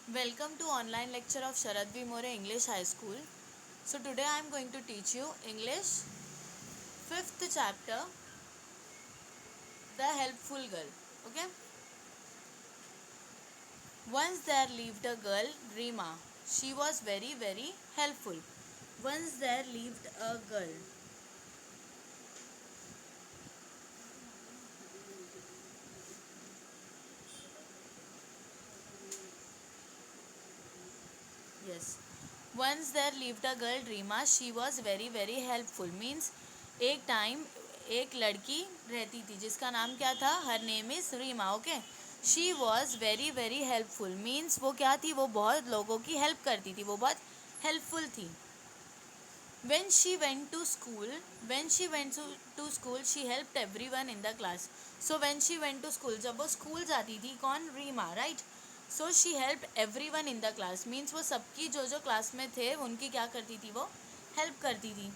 Welcome to online lecture of Sharad V. More English High School. So today I am going to teach you English 5th chapter, The Helpful Girl. Okay. Once there lived a girl, Rima. She was very helpful. Once there lived a girl. Yes. Once there lived a girl, Rima. She was very helpful. Means एक time एक लड़की रहती थी जिसका नाम क्या था? Her name is Reema. Okay. She was very helpful. Means वो क्या थी? वो बहुत लोगों की हेल्प करती थी. वो बहुत हेल्पफुल थी. when she went to school when she went to school she helped everyone in the class. So when she went to school, जब वो स्कूल जाती थी, कौन? Reema, right. So she help everyone in the class. Means वो सबकी जो class में थे उनकी क्या करती थी? वो हेल्प करती थी.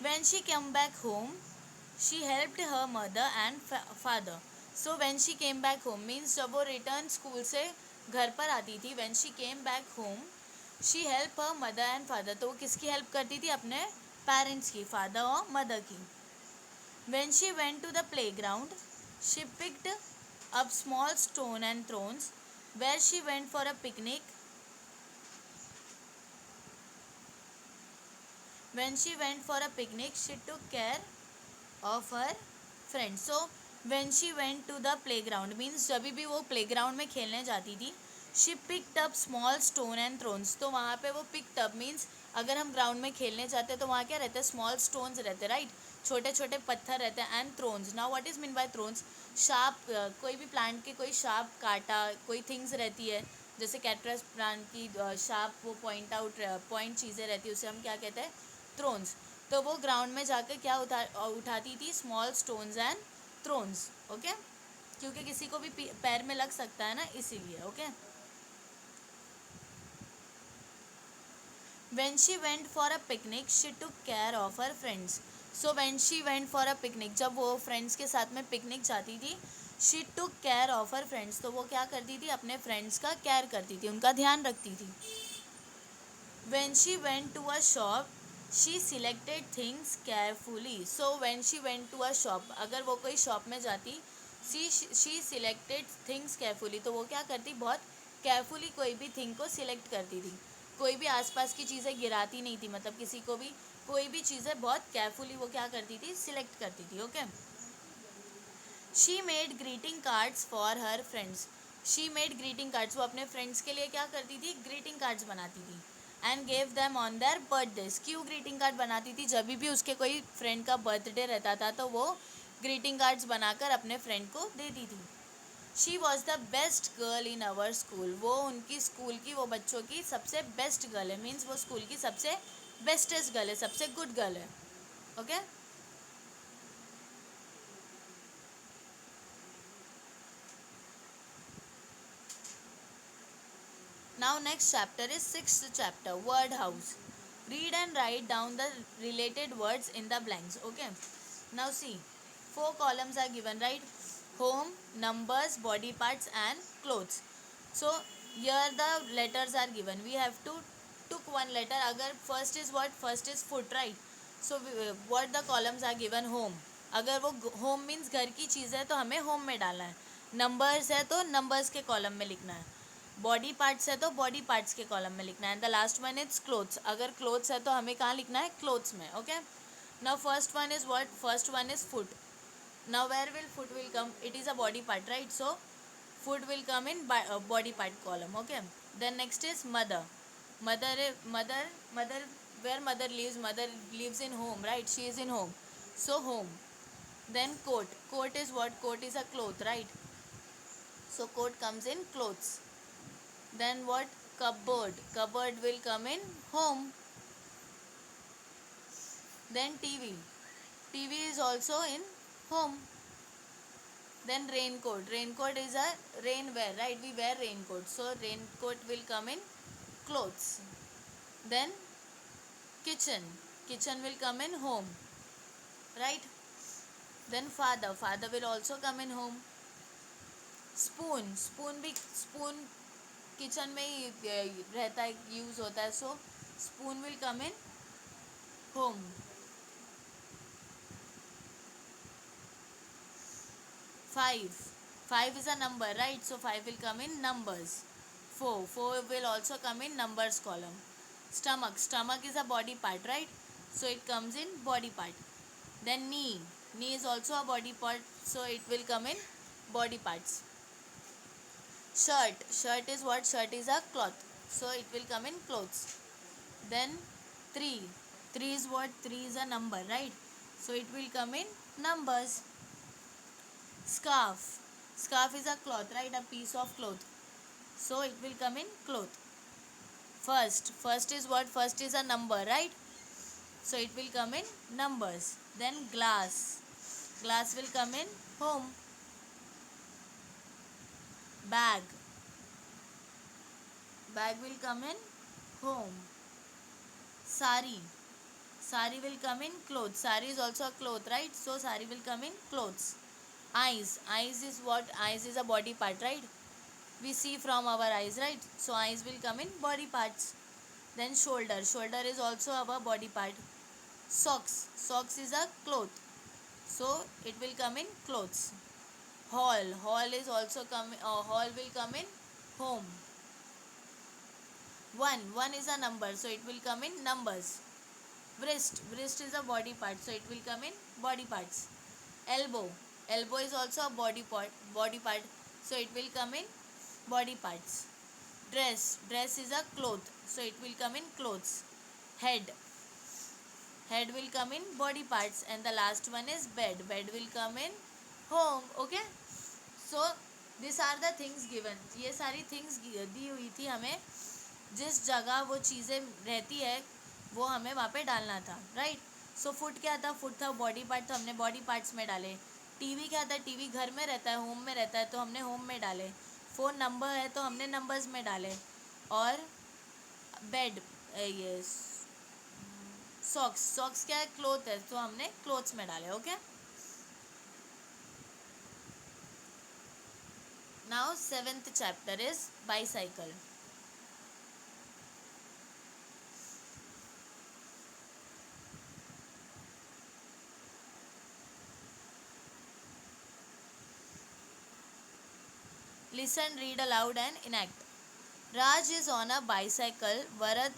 when she came back home she helped her mother and father. So when she came back home means जब वो रिटर्न स्कूल से घर पर आती थी, when she came back home she help her mother and father. तो वो किसकी हेल्प करती थी? अपने पेरेंट्स की, फादर और मदर की. When she went to the playground she picked up small stone and throws where she went for a picnic. When she went for a picnic she took care of her friend. So when she went to the playground means जब भी वो playground में खेलने जाती थी, she picked up small stone and throws. तो वहाँ पे वो पिक्ड अप मीन्स अगर हम ग्राउंड में खेलने जाते हैं तो वहाँ क्या रहता है? स्मॉल स्टोन्स रहते हैं, राइट. छोटे छोटे पत्थर रहते हैं. And thrones. Now what is mean by thrones? Sharp, कोई भी प्लांट के कोई शार्प काटा कोई थिंग्स रहती है, जैसे कैक्टस प्लांट की शार्प वो पॉइंट चीज़ें रहती है, उसे हम क्या कहते हैं? थ्रोन्स. तो वो ग्राउंड में जाकर क्या उठाती थी? Small stones and thrones. Okay. क्योंकि किसी को भी पैर में लग सकता है ना, इसीलिए. Okay. when she went for a picnic she took care of her friends. So when she went for a picnic, जब वो फ्रेंड्स के साथ में पिकनिक जाती थी, she took care of her friends. तो वो क्या करती थी? अपने फ्रेंड्स का केयर करती थी, उनका ध्यान रखती थी. when she went to a shop she selected things carefully. So when she went to a shop, अगर वो कोई शॉप में जाती, she selected things carefully. तो वो क्या करती? बहुत केयरफुली कोई भी थिंग को सिलेक्ट करती थी. कोई भी आसपास की चीज़ें गिराती नहीं थी. मतलब किसी को भी कोई भी चीज़ें बहुत केयरफुली वो क्या करती थी? सिलेक्ट करती थी. Okay. She made greeting cards for her friends. She made greeting cards. वो अपने फ्रेंड्स के लिए क्या करती थी? ग्रीटिंग कार्ड्स बनाती थी. And gave them on their birthdays. क्यों ग्रीटिंग कार्ड बनाती थी? जब भी उसके कोई फ्रेंड का बर्थडे रहता था तो वो ग्रीटिंग कार्ड्स बनाकर अपने फ्रेंड को देती थी. She was the best girl in our school. वो उनकी स्कूल की, वो बच्चों की सबसे बेस्ट गर्ल है. मीन्स वो स्कूल की सबसे बेस्टेस्ट गर्ल है, सबसे गुड गर्ल है. Okay. Now next chapter is 6th chapter, word house. Read and write down the related words in the blanks. Okay. Now see, 4 columns are given, right? Home, numbers, body parts and clothes. So here the letters are given. We have to took one letter. अगर first is what? First is foot, right? So what the columns are given? Home. अगर वो home means घर की चीज़ है तो हमें home में डालना है. Numbers है तो numbers के column में लिखना है. बॉडी पार्ट्स है तो बॉडी पार्ट्स के कॉलम में लिखना है. The last one is clothes. अगर क्लोथ्स है तो हमें कहाँ लिखना है? क्लोथ्स में. Okay. Now first one is what? First one is foot. Now where will foot will come? It is a body part, right. So foot will come in body part column. Okay. Then next is mother. Mother where mother lives? Mother lives in home, right. She is in home, so home. Then coat. Coat is what? Coat is a cloth, right. So coat comes in clothes. Then what? Cupboard. Cupboard will come in home. Then TV. TV is also in home. Then raincoat. Raincoat is a rain wear, right? We wear raincoat. So raincoat will come in clothes. Then kitchen. Kitchen will come in home, right? Then father. Father will also come in home. Spoon, spoon भी, spoon kitchen में ही रहता है, use होता है, so spoon will come in home. 5, 5 is a number, right? So 5 will come in numbers. 4, 4 will also come in numbers column. Stomach, stomach is a body part, right? So it comes in body part. Then knee, knee is also a body part, so it will come in body parts. Shirt, shirt is what? Shirt is a cloth, so it will come in clothes. Then 3, 3 is what? 3 is a number, right? So it will come in numbers. Scarf, scarf is a cloth, right? A piece of cloth, so it will come in cloth. First, first is what? First is a number, right? So it will come in numbers. Then glass, glass will come in home. Bag, bag will come in home. Sari, sari will come in clothes. Sari is also a cloth, right? So sari will come in clothes. Eyes, eyes is what? Eyes is a body part, right? We see from our eyes, right? So eyes will come in body parts. Then shoulder, shoulder is also our body part. Socks, socks is a cloth, so it will come in clothes. Hall, hall is also come, hall will come in home. 1, 1 is a number, so it will come in numbers. Wrist, wrist is a body part, so it will come in body parts. Elbow, elbow is also a body part, so it will come in body parts. Dress, dress is a cloth, so it will come in clothes. Head, head will come in body parts. And the last one is bed, bed will come in home. Okay, so these are the things given. ये सारी things दी हुई थी हमें, जिस जगह वो चीज़ें रहती है वो हमें वहाँ पे डालना था, राइट? सो फुट क्या था? फुट था बॉडी पार्ट, तो हमने बॉडी पार्ट्स में डाले. टीवी क्या था? टीवी घर में रहता है, होम में रहता है, तो हमने होम में डाले. फ़ोन नंबर है तो हमने नंबर्स में डाले. और बेड, ये सॉक्स, सॉक्स क्या है? क्लोथ है, तो हमने क्लोथ्स में डाले. Okay, now 7th chapter is bicycle. Listen, read aloud and enact. Raj is on a bicycle. Varad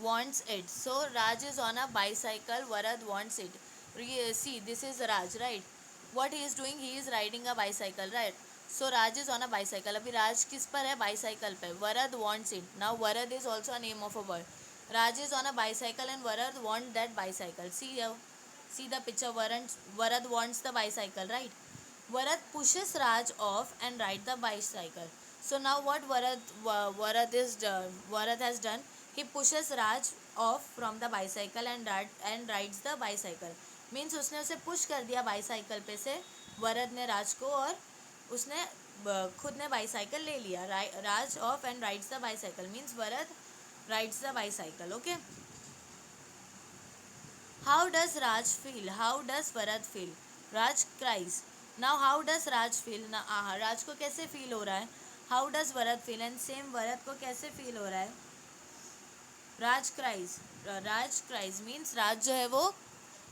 wants it. So Raj is on a bicycle. Varad wants it. See, this is Raj, right? What he is doing? He is riding a bicycle, right? So Raj is on a bicycle. अभी राज किस पर है? Bicycle पे. Varad wants it. Now Varad is also a name of a boy. Raj is on a bicycle and Varad wants that bicycle. See the picture. Varad wants the bicycle, right? Varad pushes Raj off and rides the bicycle. So now what Varad has done, he pushes Raj off from the bicycle and rides the bicycle. Means उसने उसे push कर दिया bicycle पे से, वरद ने राज को, और उसने खुद ने बाईसाइकिल ले लिया. Raj off and rides the bicycle means Varad rides the bicycle. Okay, how does Raj feel? How does Varad feel? Raj cries. Now how does Raj feel? ना राज को कैसे फील हो रहा है? How does Varad feel? And same Varad को कैसे फील हो रहा है? Raj cries. Raj cries means Raj जो है वो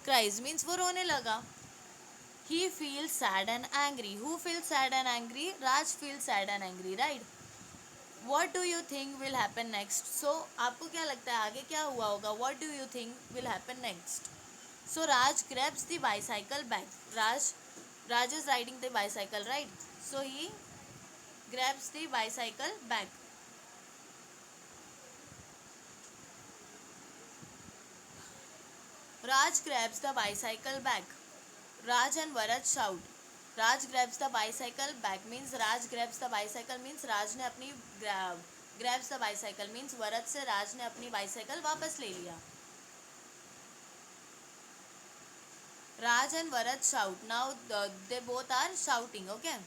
क्राइज मीन्स वो रोने लगा. He feel sad and angry. Who feel sad and angry? Raj feel sad and angry, right? What do you think will happen next? So आपको क्या लगता है आगे क्या हुआ होगा? What do you think will happen next? So Raj grabs the bicycle back. Raj is riding the bicycle, right? So he grabs the bicycle back. Raj grabs the bicycle back. Raj and Varad shout. Raj grabs the bicycle back means Raj grabs the bicycle means Raj ने अपनी grabs the bicycle means वरद से राज ने अपनी bicycle वापस ले लिया. Raj and Varad shout. Now they both are shouting. Okay.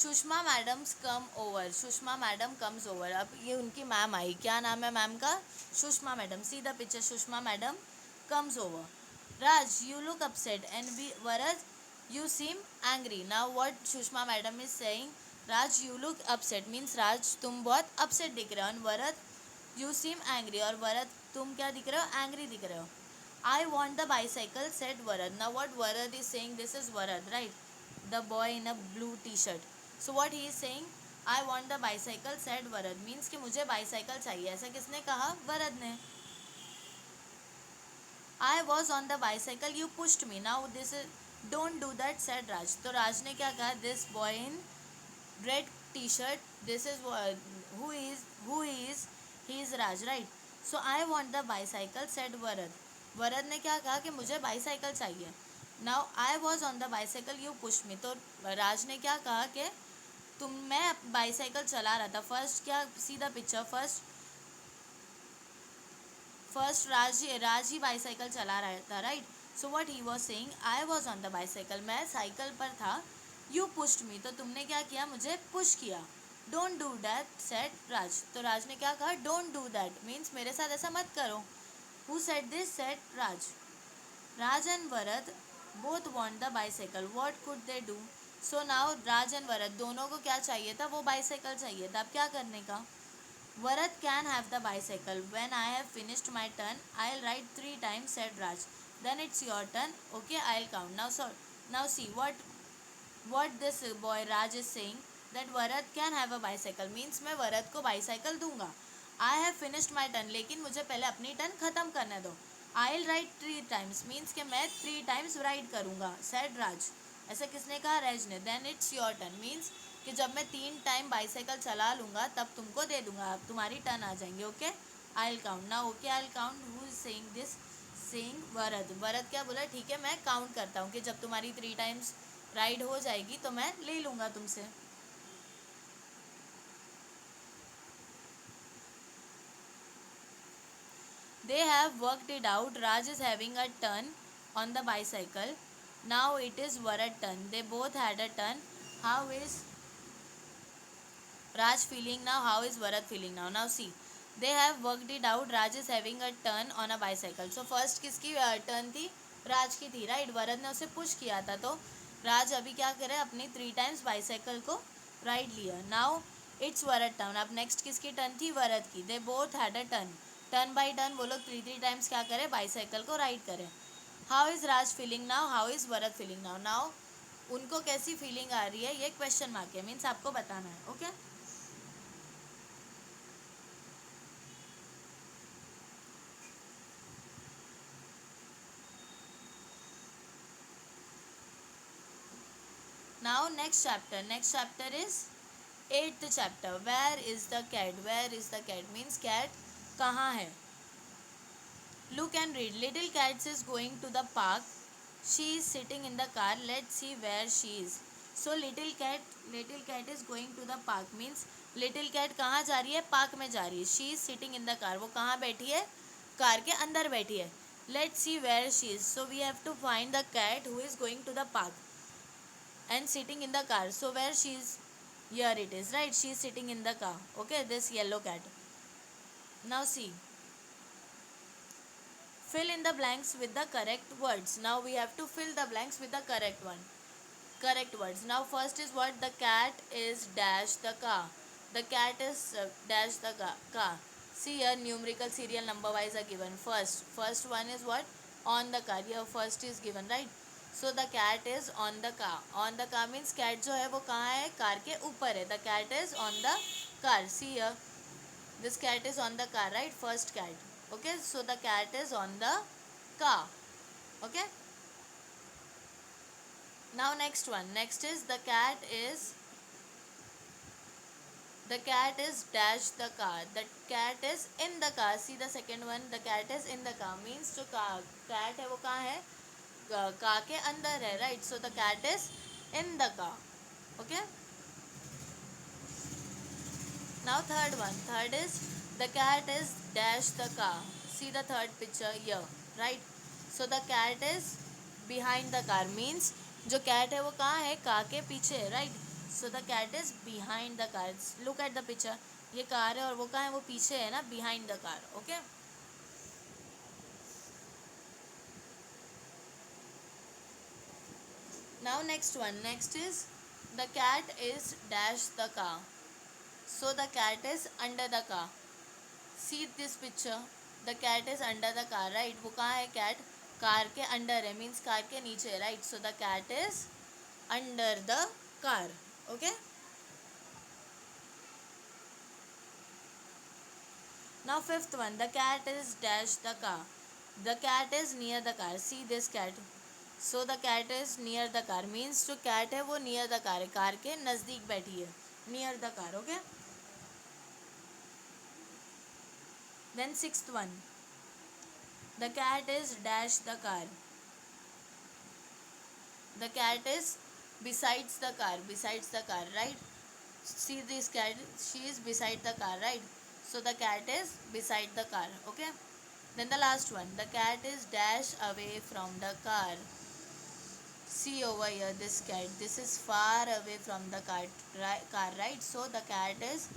Sushma madams come over. Sushma madam comes over. अब ये उनकी मैम आई. क्या नाम है मैम का? Sushma madam. See the picture. Sushma madam comes over. Raj, you look upset. And Varad, You seem angry. Now what Sushma madam is saying, Raj you look upset means Raj तुम बहुत upset दिख रहे हो, and Varat you seem angry, और Varat तुम क्या दिख रहे हो, angry दिख रहे हो. I want the bicycle, said Varat. Now what Varat is saying, this is Varat, right? The boy in a blue t-shirt. So what he is saying, I want the bicycle, said Varat. Means कि मुझे bicycle चाहिए. ऐसा किसने कहा, Varat ने. I was on the bicycle, you pushed me. Now this is, don't do that, said Raj. तो राज ने क्या कहा, this boy in red t-shirt, this is who is he is Raj, right? So I want the bicycle, said Varat. Varat ने क्या कहा कि मुझे bicycle चाहिए. Now I was on the bicycle, you pushed me. तो राज ने क्या कहा कि मैं बाईसाइकिल चला रहा था. फर्स्ट क्या, सीधा पिक्चर, फर्स्ट राज ही बाईसाइकिल चला रहा था, right. So what he was saying, I was on the bicycle, मैं साइकिल पर था. यू पुश्ड मी, तो तुमने क्या किया, मुझे पुश किया. डोंट डू दैट, सेड राज. तो राज ने क्या कहा, डोंट डू दैट मीन्स मेरे साथ ऐसा मत करो. Who said this, said Raj. Raj and Varad both want the bicycle, what could they do. So now Raj and Varad दोनों को क्या चाहिए था, वो बाईसाइकिल चाहिए था. अब क्या करने का, Varat can have the bicycle. When I have finished my turn, I'll ride 3 times, said Raj. Then it's your turn. Okay, I'll count. Now see what this boy Raj is saying, that Varat can have a bicycle means मैं Varat को bicycle दूंगा. I have finished my turn, लेकिन मुझे पहले अपनी turn खत्म करने दो. I'll ride 3 times means कि मैं 3 times ride करूँगा, said Raj. ऐसा किसने कहा, राज ने. Then it's your turn means कि जब मैं 3 टाइम बाईसाइकिल चला लूँगा तब तुमको दे दूँगा, अब तुम्हारी टर्न आ जाएंगे. Okay, I will count. Now okay, I will count. Who is saying this, saying Varad. Varad क्या बोला, ठीक है मैं काउंट करता हूँ कि जब तुम्हारी 3 टाइम्स राइड हो जाएगी तो मैं ले लूँगा तुमसे. They have worked it out. Raj is having a turn on the bicycle. Now it is Varad's turn. They both had a turn. How is Raj feeling now? How is Varat feeling now? Now see, they have worked it out. Raj is having a turn on a bicycle. So first किसकी turn थी, राज की थी, right. वरद ने उसे push किया था, तो राज अभी क्या करे, अपनी 3 टाइम्स बाईसाइकिल को राइड लिया. Now it's Varad turn. अब नेक्स्ट किसकी टर्न थी, वरद की. They both had a turn. Turn by turn वो लोग 3 टाइम्स क्या करे, बाईसाइकिल को राइड करे. How is Raj feeling now, how is Varad feeling now. Now उनको कैसी फीलिंग आ रही है, ये क्वेश्चन मार्क है, मीन्स आपको बताना है. Okay Now next chapter is 8th chapter. Where is the cat, where is the cat means cat कहाँ है. Look and read. Little cat is going to the park. She is sitting in the car. Let's see where she is. So little cat is going to the park means little cat कहाँ जा रही है, park में जा रही है. She is sitting in the car, वो कहाँ बैठी है, कार के अंदर बैठी है. Let's see where she is. So we have to find the cat who is going to the park and sitting in the car. So where she is, here it is, right. She is sitting in the car. Okay, this yellow cat. Now see, fill in the blanks with the correct words. Now we have to fill the blanks with the correct words. Now first is what, the cat is dash the car. The cat is dash the car. See here, numerical serial number wise are given. First one is what, on the car. Here first is given, right. So the cat is on the car. On the car means cat जो है वो कहाँ है, car के ऊपर है. The cat is on the car. See here, this cat is on the car, right. First cat. Okay, so the cat is on the car. Okay. Now next one. Next is the cat is dash the car. The cat is in the car. See the second one. The cat is in the car means जो cat है वो कहाँ है, car के अंदर है, right. So the cat is in the car. Okay. Now third is the cat is dash the car. See the third picture here, right. So the cat is behind the car means जो cat है वो कहाँ है, car के पीछे है, right. So the cat is behind the car. Look at the picture, ये car है और वो कहाँ है, वो पीछे है ना, behind the car. Okay. Now next one. Next is the cat is dash the car. So the cat is under the car. See this picture. The cat is under the car, right? वो कहाँ है cat? Car के under है, means car के नीचे है, right? So the cat is under the car. Okay. Now fifth one. The cat is dash the car. The cat is near the car. See this cat. So the cat is near the car. Means जो cat है वो near the car है. Car के नज़दीक बैठी है. Near the car. Okay. Then sixth one. The cat is dash the car. The cat is besides the car. Besides the car, right? See this cat. She is beside the car, right? So the cat is beside the car. Okay. Then the last one. The cat is dash away from the car. See over here this cat. This is far away from the car, right? So the cat is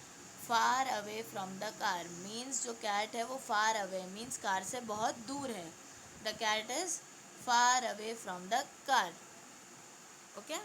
far away from the car. Means जो cat है वो far away. Means car से बहुत दूर है. The cat is far away from the car. Okay.